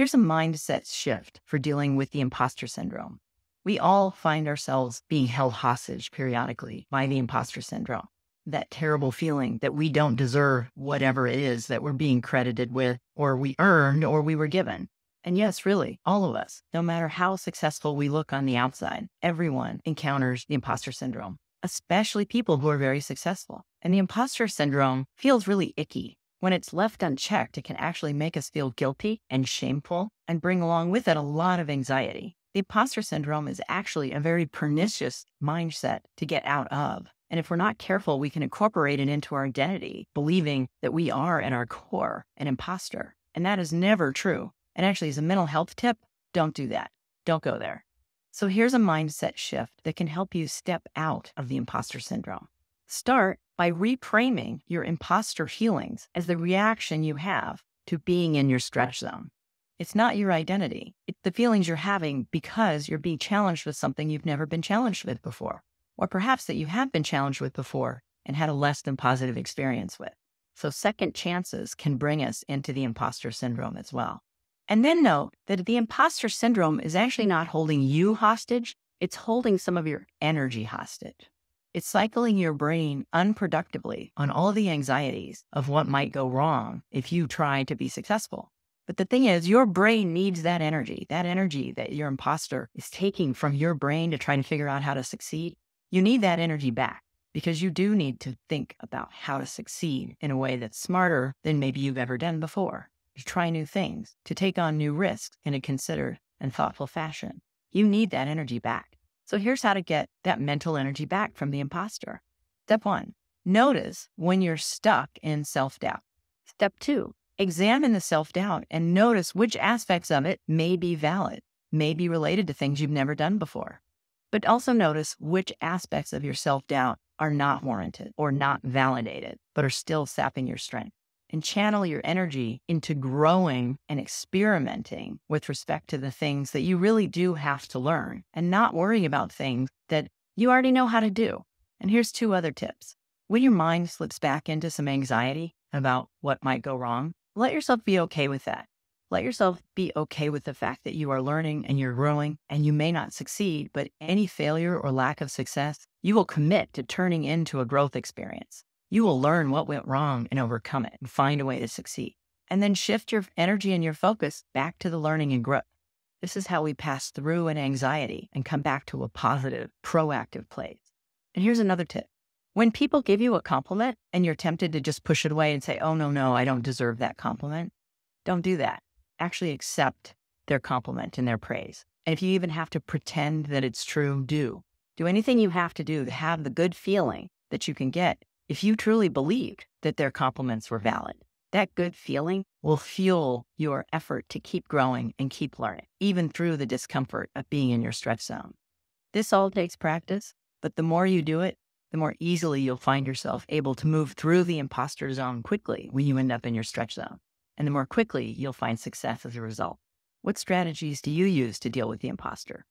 Here's a mindset shift for dealing with the imposter syndrome. We all find ourselves being held hostage periodically by the imposter syndrome. That terrible feeling that we don't deserve whatever it is that we're being credited with, or we earned, or we were given. And yes, really, all of us, no matter how successful we look on the outside, everyone encounters the imposter syndrome, especially people who are very successful. And the imposter syndrome feels really icky. When it's left unchecked, it can actually make us feel guilty and shameful and bring along with it a lot of anxiety. The imposter syndrome is actually a very pernicious mindset to get out of. And if we're not careful, we can incorporate it into our identity, believing that we are at our core an imposter. And that is never true. And actually, as a mental health tip, don't do that. Don't go there. So here's a mindset shift that can help you step out of the imposter syndrome. Start by reframing your imposter feelings as the reaction you have to being in your stretch zone. It's not your identity. It's the feelings you're having because you're being challenged with something you've never been challenged with before, or perhaps that you have been challenged with before and had a less than positive experience with. So second chances can bring us into the imposter syndrome as well. And then note that the imposter syndrome is actually not holding you hostage. It's holding some of your energy hostage. It's cycling your brain unproductively on all the anxieties of what might go wrong if you try to be successful. But the thing is, your brain needs that energy that your imposter is taking from your brain to try to figure out how to succeed. You need that energy back because you do need to think about how to succeed in a way that's smarter than maybe you've ever done before, to try new things, to take on new risks in a considered and thoughtful fashion. You need that energy back. So here's how to get that mental energy back from the imposter. Step 1, notice when you're stuck in self-doubt. Step 2, examine the self-doubt and notice which aspects of it may be valid, may be related to things you've never done before. But also notice which aspects of your self-doubt are not warranted or not validated, but are still sapping your strength. And channel your energy into growing and experimenting with respect to the things that you really do have to learn and not worrying about things that you already know how to do. And here's 2 other tips. When your mind slips back into some anxiety about what might go wrong, let yourself be okay with that. Let yourself be okay with the fact that you are learning and you're growing and you may not succeed, but any failure or lack of success, you will commit to turning into a growth experience. You will learn what went wrong and overcome it and find a way to succeed. And then shift your energy and your focus back to the learning and growth. This is how we pass through an anxiety and come back to a positive, proactive place. And here's another tip. When people give you a compliment and you're tempted to just push it away and say, oh, no, I don't deserve that compliment, don't do that. Actually accept their compliment and their praise. And if you even have to pretend that it's true, do anything you have to do to have the good feeling that you can get if you truly believed that their compliments were valid. That good feeling will fuel your effort to keep growing and keep learning, even through the discomfort of being in your stretch zone. This all takes practice, but the more you do it, the more easily you'll find yourself able to move through the imposter zone quickly when you end up in your stretch zone. And the more quickly you'll find success as a result. What strategies do you use to deal with the imposter?